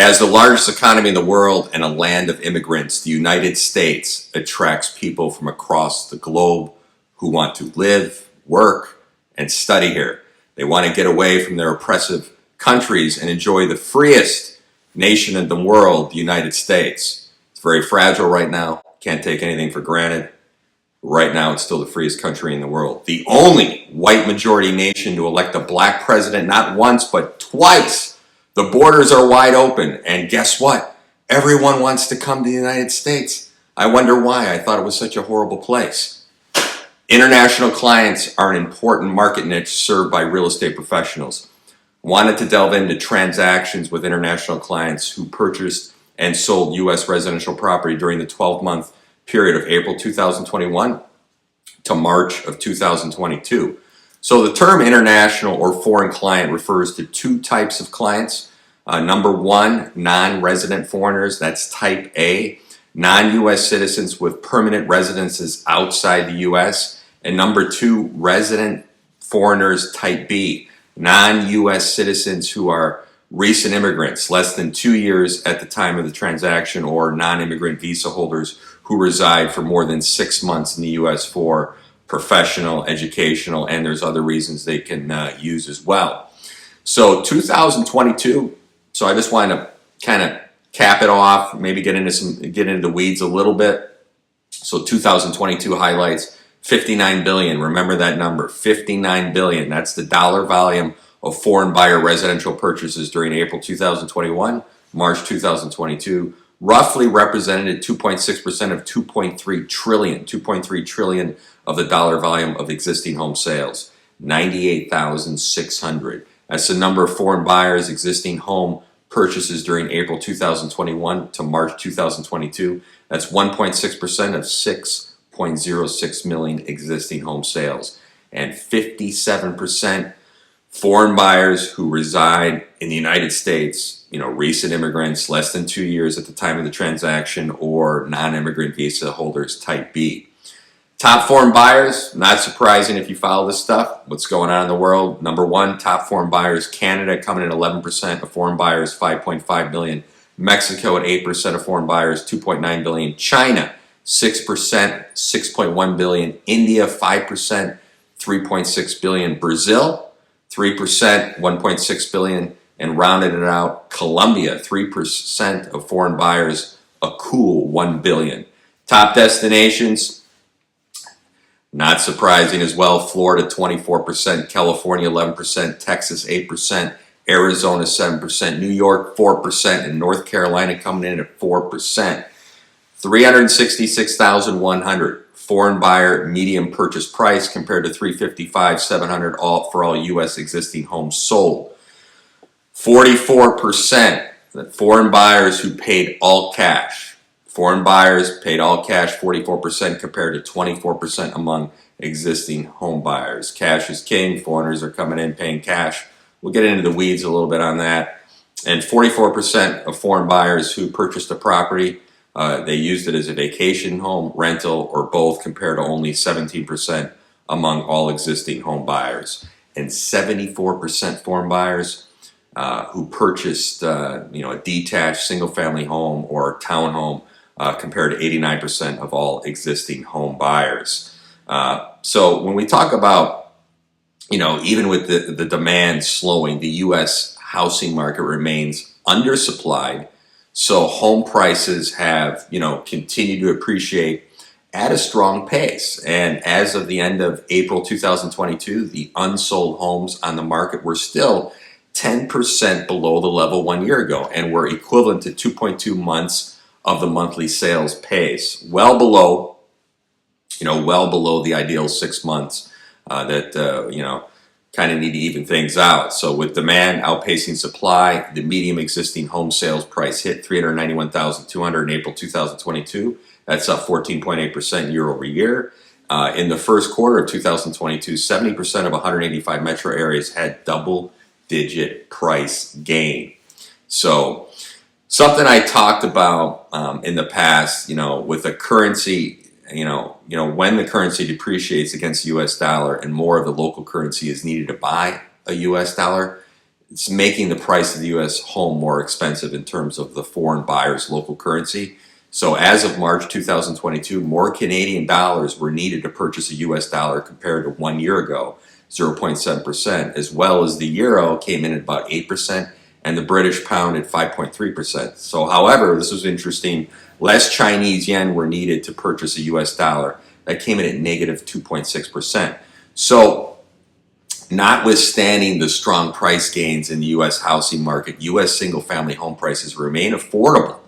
As the largest economy in the world and a land of immigrants, the United States attracts people from across the globe who want to live, work, and study here. They want to get away from their oppressive countries and enjoy the freest nation in the world, the United States. It's very fragile right now. Can't take anything for granted. Right now, it's still the freest country in the world. The only white majority nation to elect a black president, not once, but twice. The borders are wide open. And guess what? Everyone wants to come to the United States. I wonder why. I thought it was such a horrible place. International clients are an important market niche served by real estate professionals. Wanted to delve into transactions with international clients who purchased and sold U.S. residential property during the 12-month period of April 2021 to March of 2022. So the term international or foreign client refers to two types of clients. Number one, non-resident foreigners, that's type A, non-U.S. citizens with permanent residences outside the U.S. And number two, resident foreigners, type B, non-U.S. citizens who are recent immigrants, less than 2 years at the time of the transaction, or non-immigrant visa holders who reside for more than 6 months in the U.S. for professional, educational, and there's other reasons they can use as well. So 2022, so I just wanted to kind of cap it off, maybe get into the weeds a little bit. So 2022 highlights 59 billion. Remember that number, 59 billion. That's the dollar volume of foreign buyer residential purchases during April 2021, March 2022. Roughly represented 2.6% of 2.3 trillion of the dollar volume of existing home sales, 98,600. That's the number of foreign buyers existing home purchases during April 2021 to March 2022. That's 1.6% of 6.06 million existing home sales, and 57% foreign buyers who reside in the United States, recent immigrants, less than 2 years at the time of the transaction, or non-immigrant visa holders, type B. Top foreign buyers, not surprising if you follow this stuff, what's going on in the world. Number one, top foreign buyers, Canada coming in 11% of foreign buyers, 5.5 billion. Mexico at 8% of foreign buyers, 2.9 billion. China, 6%, 6.1 billion. India, 5%, 3.6 billion. Brazil, 3%, 1.6 billion. And rounded it out, Colombia, 3% of foreign buyers, a cool 1 billion. Top destinations, not surprising as well, Florida 24%, California 11%, Texas 8%, Arizona 7%, New York 4%, and North Carolina coming in at 4%. 366,100 foreign buyer median purchase price compared to 355,700 for all U.S. existing homes sold. 44% foreign buyers who paid all cash. Foreign buyers paid all cash, 44% compared to 24% among existing home buyers. Cash is king. Foreigners are coming in paying cash. We'll get into the weeds a little bit on that. And 44% of foreign buyers who purchased a property, they used it as a vacation home, rental, or both, compared to only 17% among all existing home buyers. And 74% foreign buyers who purchased a detached single-family home or townhome, compared to 89% of all existing home buyers. So when we talk about, even with the demand slowing, the U.S. housing market remains undersupplied. So home prices have, continued to appreciate at a strong pace. And as of the end of April 2022, the unsold homes on the market were still 10% below the level 1 year ago, and were equivalent to 2.2 months of the monthly sales pace, well below the ideal 6 months that kind of need to even things out. So with demand outpacing supply, the median existing home sales price hit $391,200 in April 2022. That's up 14.8% year over year. In the first quarter of 2022, 70% of 185 metro areas had double-digit price gain. So something I talked about in the past, with the currency, when the currency depreciates against the U.S. dollar and more of the local currency is needed to buy a U.S. dollar, it's making the price of the U.S. home more expensive in terms of the foreign buyer's local currency. So as of March 2022, more Canadian dollars were needed to purchase a U.S. dollar compared to 1 year ago, 0.7%, as well as the euro came in at about 8% and the British pound at 5.3%. So however, this was interesting, less Chinese yen were needed to purchase a U.S. dollar. That came in at negative 2.6%. So notwithstanding the strong price gains in the U.S. housing market, U.S. single-family home prices remain affordable.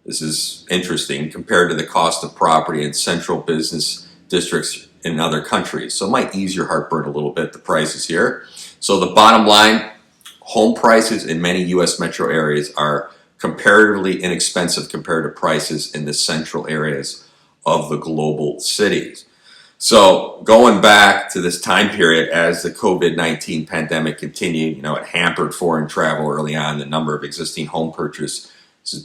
This is interesting compared to the cost of property in central business districts in other countries. So it might ease your heartburn a little bit, the prices here. So the bottom line, home prices in many U.S. metro areas are comparatively inexpensive compared to prices in the central areas of the global cities. So going back to this time period, as the COVID-19 pandemic continued, it hampered foreign travel early on. The number of existing home purchases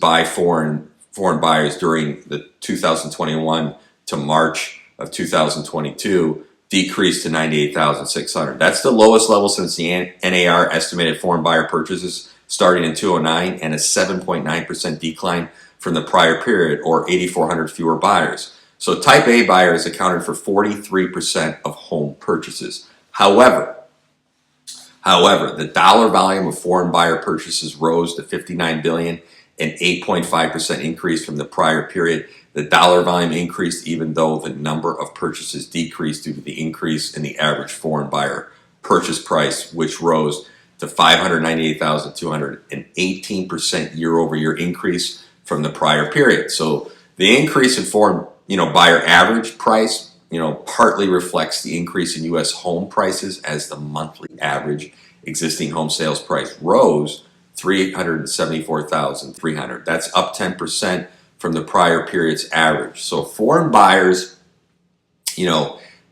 by foreign buyers during the 2021 to March of 2022 decreased to 98,600. That's the lowest level since the NAR estimated foreign buyer purchases starting in 2009, and a 7.9% decline from the prior period, or 8,400 fewer buyers. So type A buyers accounted for 43% of home purchases. However, the dollar volume of foreign buyer purchases rose to $59 billion, an 8.5% increase from the prior period. The dollar volume increased even though the number of purchases decreased due to the increase in the average foreign buyer purchase price, which rose to $598,200, an 18% year-over-year increase from the prior period. So the increase in foreign buyer average price, partly reflects the increase in U.S. home prices as the monthly average existing home sales price rose $374,300. That's up 10% from the prior period's average. So foreign buyers,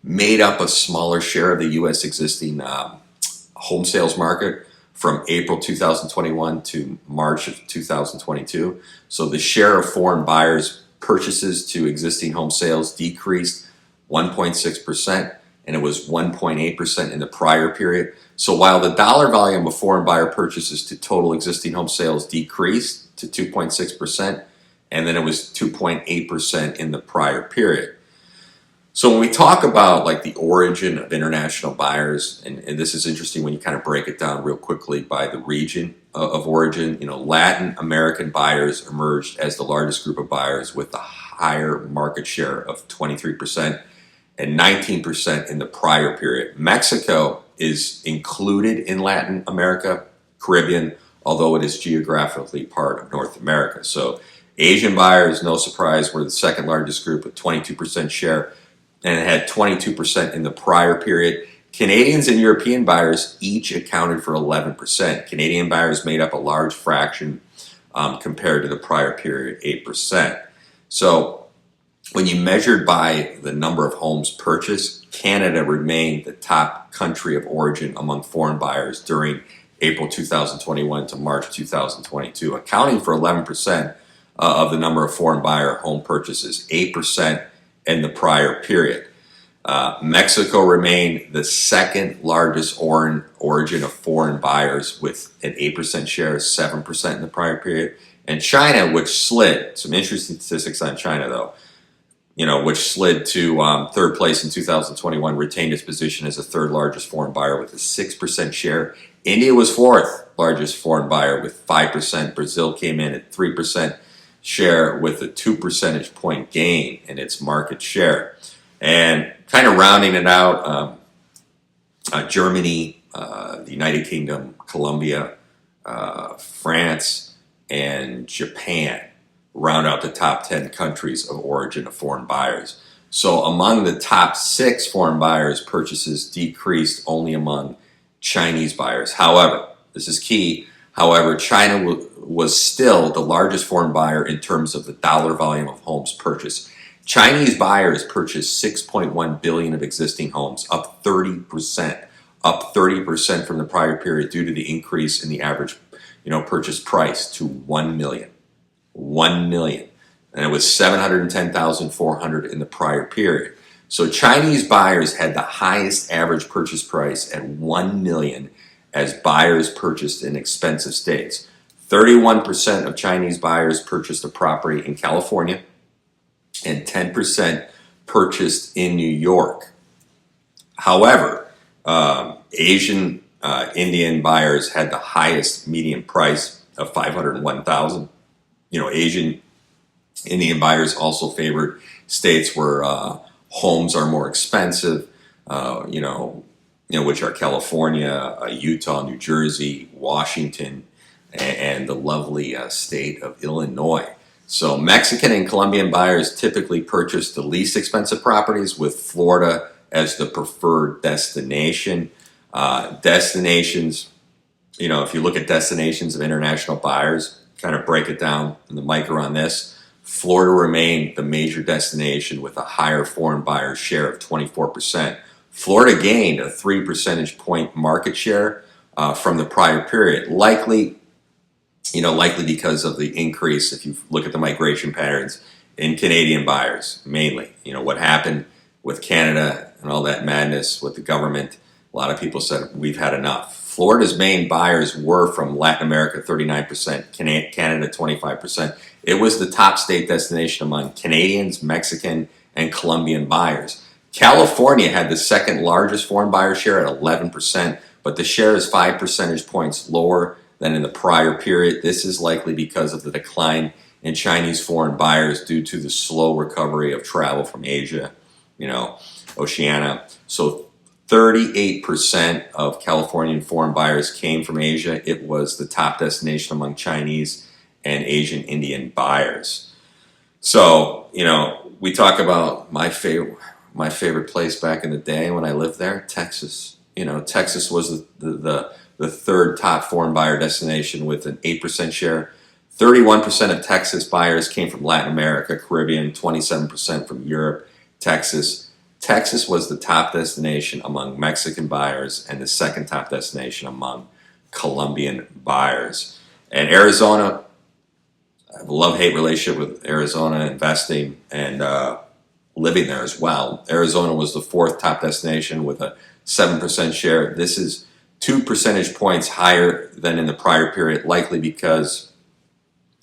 made up a smaller share of the U.S. existing home sales market from April 2021 to March of 2022. So the share of foreign buyers purchases to existing home sales decreased 1.6%, and it was 1.8% in the prior period. So while the dollar volume of foreign buyer purchases to total existing home sales decreased to 2.6%, and then it was 2.8% in the prior period. So when we talk about like the origin of international buyers, and this is interesting when you kind of break it down real quickly by the region of origin, Latin American buyers emerged as the largest group of buyers with a higher market share of 23% and 19% in the prior period. Mexico is included in Latin America, Caribbean, although it is geographically part of North America. So Asian buyers, no surprise, were the second largest group with 22% share, and it had 22% in the prior period. Canadians and European buyers each accounted for 11%. Canadian buyers made up a large fraction compared to the prior period, 8%. So when you measured by the number of homes purchased, Canada remained the top country of origin among foreign buyers during April 2021 to March 2022, accounting for 11% of the number of foreign buyer home purchases, 8% in the prior period. Mexico remained the second largest origin of foreign buyers with an 8% share, 7% in the prior period. And China, which slid, some interesting statistics on China though, which slid to third place in 2021, retained its position as the third largest foreign buyer with a 6% share. India was fourth largest foreign buyer with 5%. Brazil came in at 3% share with a 2 percentage point gain in its market share. And kind of rounding it out, Germany, the United Kingdom, Colombia, France, and Japan round out the top 10 countries of origin of foreign buyers. So among the top 6 foreign buyers, purchases decreased only among Chinese buyers. However, this is key, China was still the largest foreign buyer in terms of the dollar volume of homes purchased. Chinese buyers purchased 6.1 billion of existing homes, up 30% from the prior period due to the increase in the average, purchase price to 1 million. 1 million. And it was 710,400 in the prior period. So Chinese buyers had the highest average purchase price at 1 million as buyers purchased in expensive states. 31% of Chinese buyers purchased a property in California, and 10% purchased in New York. However, Asian Indian buyers had the highest median price of $501,000. Asian Indian buyers also favored states where homes are more expensive, which are California, Utah, New Jersey, Washington, and the lovely state of Illinois. So Mexican and Colombian buyers typically purchase the least expensive properties, with Florida as the preferred destination. Destinations, if you look at destinations of international buyers, kind of break it down in the micro on this, Florida remained the major destination with a higher foreign buyer share of 24%. Florida gained a 3 percentage point market share from the prior period, likely because of the increase, if you look at the migration patterns, in Canadian buyers, mainly. What happened with Canada and all that madness with the government, a lot of people said, we've had enough. Florida's main buyers were from Latin America, 39%, Canada, 25%. It was the top state destination among Canadians, Mexican, and Colombian buyers. California had the second largest foreign buyer share at 11%, but the share is 5 percentage points lower than in the prior period. This is likely because of the decline in Chinese foreign buyers due to the slow recovery of travel from Asia, Oceania. So 38% of Californian foreign buyers came from Asia. It was the top destination among Chinese and Asian Indian buyers. So, we talk about my favorite place back in the day when I lived there, Texas. Texas was the third top foreign buyer destination with an 8% share. 31% of Texas buyers came from Latin America, Caribbean, 27% from Europe, Texas. Texas was the top destination among Mexican buyers and the second top destination among Colombian buyers. And Arizona, I have a love-hate relationship with Arizona, investing and living there as well. Arizona was the fourth top destination with a 7% share. This is 2 percentage points higher than in the prior period, likely because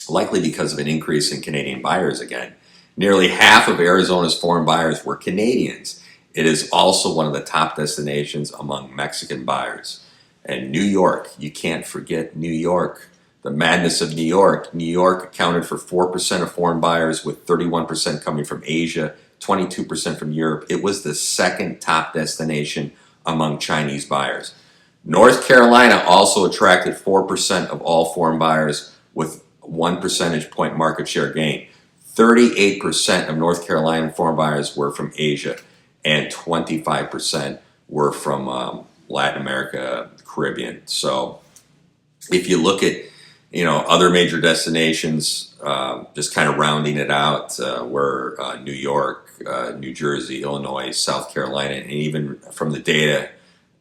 of an increase in Canadian buyers again. Nearly half of Arizona's foreign buyers were Canadians. It is also one of the top destinations among Mexican buyers. And New York, you can't forget New York. The madness of New York. New York accounted for 4% of foreign buyers, with 31% coming from Asia, 22% from Europe. It was the second top destination among Chinese buyers. North Carolina also attracted 4% of all foreign buyers, with 1 percentage point market share gain. 38% of North Carolina foreign buyers were from Asia, and 25% were from Latin America, Caribbean. So if you look at other major destinations, just kind of rounding it out, were New York, New Jersey, Illinois, South Carolina, and even from the data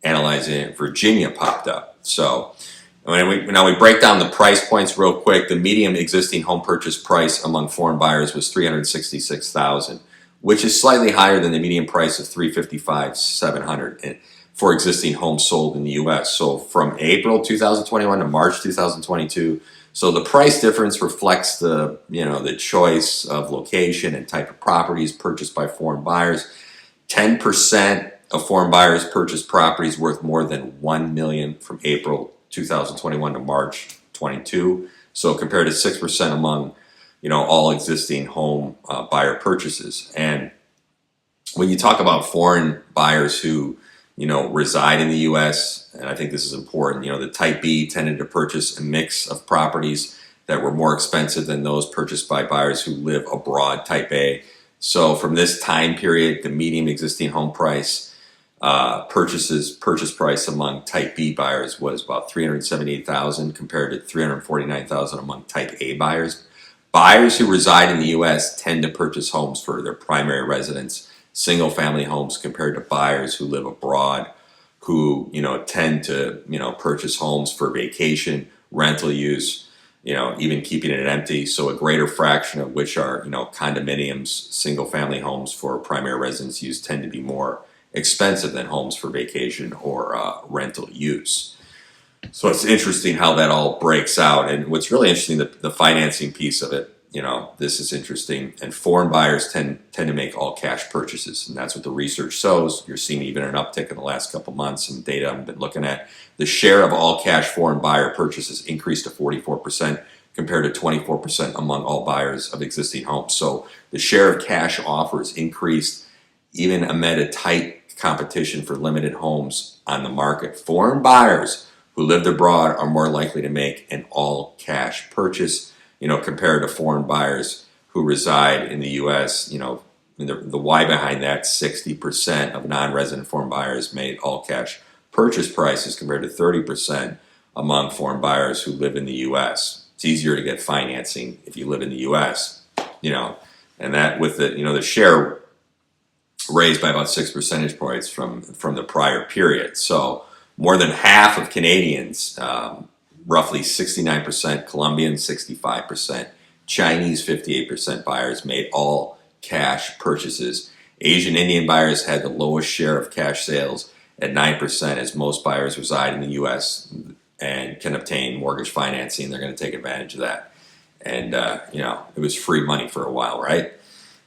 analyzing it, Virginia popped up. So when we break down the price points real quick, the median existing home purchase price among foreign buyers was $366,000, which is slightly higher than the median price of $355,700 for existing homes sold in the U.S. So from April 2021 to March 2022, so the price difference reflects the choice of location and type of properties purchased by foreign buyers. 10% of foreign buyers purchased properties worth more than $1 million from April 2021 to March 22. So compared to 6% among all existing home buyer purchases. And when you talk about foreign buyers who reside in the U.S., and I think this is important, the Type B tended to purchase a mix of properties that were more expensive than those purchased by buyers who live abroad, Type A. So from this time period, the median existing home price, purchase price among Type B buyers was about $378,000 compared to $349,000 among Type A buyers. Buyers who reside in the U.S. tend to purchase homes for their primary residence, single-family homes, compared to buyers who live abroad, who tend to purchase homes for vacation, rental use, even keeping it empty. So a greater fraction of which are condominiums, single-family homes for primary residence use, tend to be more expensive than homes for vacation or rental use. So it's interesting how that all breaks out. And what's really interesting, the financing piece of it, this is interesting. And foreign buyers tend to make all cash purchases. And that's what the research shows. You're seeing even an uptick in the last couple months. Some data I've been looking at. The share of all cash foreign buyer purchases increased to 44% compared to 24% among all buyers of existing homes. So the share of cash offers increased even amid a tight competition for limited homes on the market. Foreign buyers who lived abroad are more likely to make an all-cash purchase, compared to foreign buyers who reside in the U.S. The why behind that, 60% of non-resident foreign buyers made all-cash purchase prices compared to 30% among foreign buyers who live in the U.S. It's easier to get financing if you live in the U.S., and that with the share raised by about 6 percentage points from the prior period. So more than half of Canadians, roughly 69%, Colombian 65%, Chinese 58% buyers made all cash purchases. Asian Indian buyers had the lowest share of cash sales at 9%, as most buyers reside in the U.S. and can obtain mortgage financing. They're going to take advantage of that. And, it was free money for a while, right?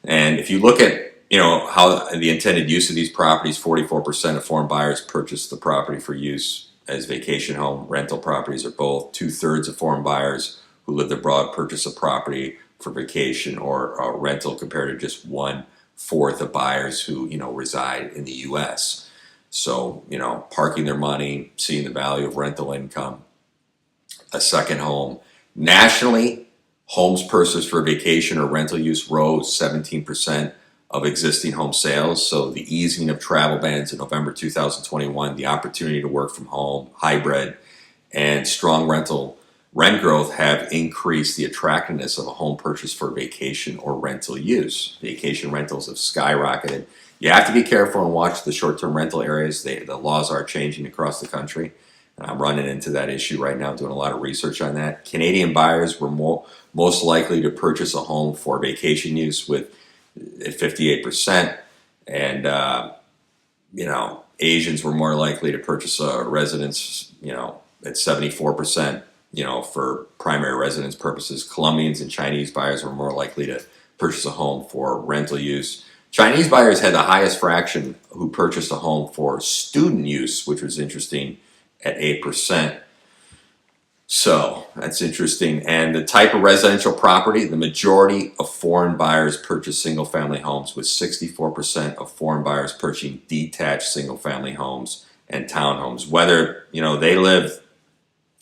And if you look at how the intended use of these properties, 44% of foreign buyers purchased the property for use as vacation home, rental properties, or both. 2/3 of foreign buyers who lived abroad purchased a property for vacation or rental, compared to just 1/4 of buyers who, reside in the U.S. So, parking their money, seeing the value of rental income, a second home. Nationally, homes purchased for vacation or rental use rose 17% of existing home sales. So the easing of travel bans in November 2021, the opportunity to work from home, hybrid, and strong rent growth have increased the attractiveness of a home purchase for vacation or rental use. Vacation rentals have skyrocketed. You have to be careful and watch the short-term rental areas. The laws are changing across the country. And I'm running into that issue right now, doing a lot of research on that. Canadian buyers were most likely to purchase a home for vacation use with at 58%, and Asians were more likely to purchase a residence, at 74%, for primary residence purposes. Colombians and Chinese buyers were more likely to purchase a home for rental use. Chinese buyers had the highest fraction who purchased a home for student use, which was interesting, at 8%. So that's interesting. And the type of residential property, the majority of foreign buyers purchase single-family homes, with 64% of foreign buyers purchasing detached single-family homes and townhomes. Whether, they live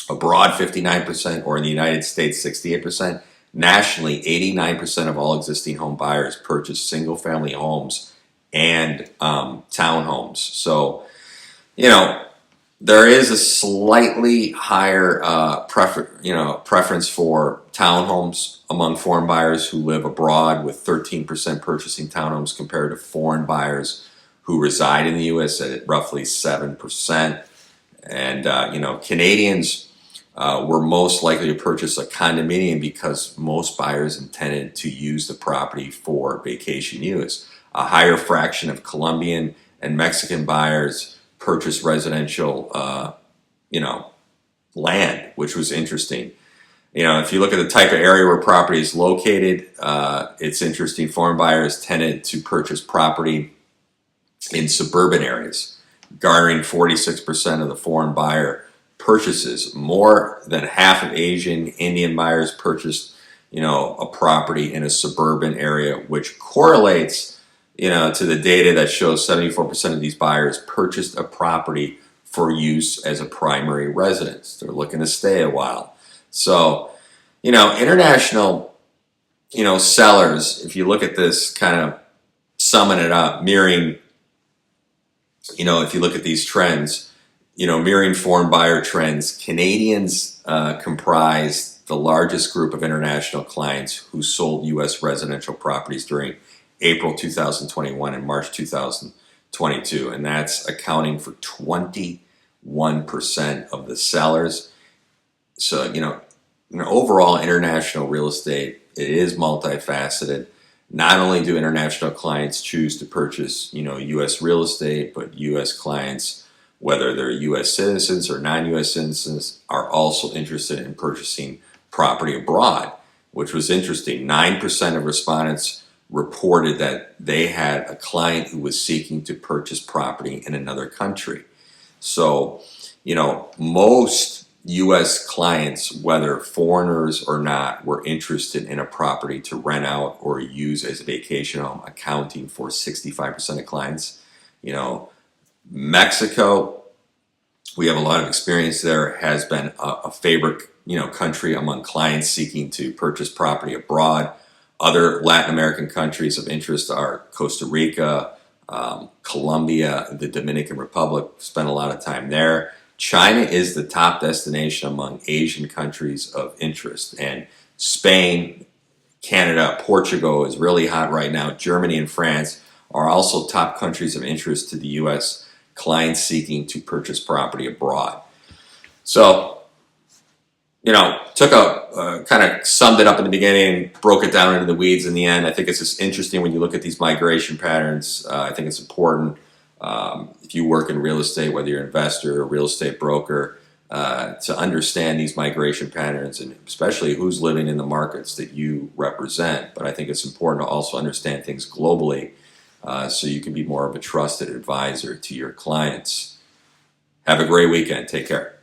abroad, 59%, or in the United States, 68%. Nationally, 89% of all existing home buyers purchase single-family homes and townhomes. So, there is a slightly higher preference for townhomes among foreign buyers who live abroad, with 13% purchasing townhomes compared to foreign buyers who reside in the U.S. at roughly 7%. And, Canadians were most likely to purchase a condominium because most buyers intended to use the property for vacation use. A higher fraction of Colombian and Mexican buyers purchase residential, land, which was interesting. If you look at the type of area where property is located, it's interesting. Foreign buyers tended to purchase property in suburban areas, garnering 46% of the foreign buyer purchases. More than half of Asian Indian buyers purchased, a property in a suburban area, which correlates to the data that shows 74% of these buyers purchased a property for use as a primary residence. They're looking to stay a while. So, international, sellers, if you look at this, kind of summing it up, mirroring, if you look at these trends, mirroring foreign buyer trends, Canadians comprise the largest group of international clients who sold U.S. residential properties during April 2021 and March 2022, and that's accounting for 21% of the sellers. So, overall, international real estate, it is multifaceted. Not only do international clients choose to purchase, U.S. real estate, but U.S. clients whether they're U.S. citizens or non-U.S. citizens, are also interested in purchasing property abroad, which was interesting. 9% of respondents reported that they had a client who was seeking to purchase property in another country. So, most U.S. clients, whether foreigners or not, were interested in a property to rent out or use as a vacation home, accounting for 65% of clients. Mexico, we have a lot of experience there, has been a favorite, country among clients seeking to purchase property abroad. Other Latin American countries of interest are Costa Rica, Colombia, the Dominican Republic. Spent a lot of time there. China is the top destination among Asian countries of interest. And Spain, Canada, Portugal is really hot right now. Germany and France are also top countries of interest to the U.S. clients seeking to purchase property abroad. So, took kind of summed it up in the beginning, broke it down into the weeds in the end. I think it's just interesting when you look at these migration patterns. I think it's important if you work in real estate, whether you're an investor or real estate broker, to understand these migration patterns, and especially who's living in the markets that you represent. But I think it's important to also understand things globally, so you can be more of a trusted advisor to your clients. Have a great weekend. Take care.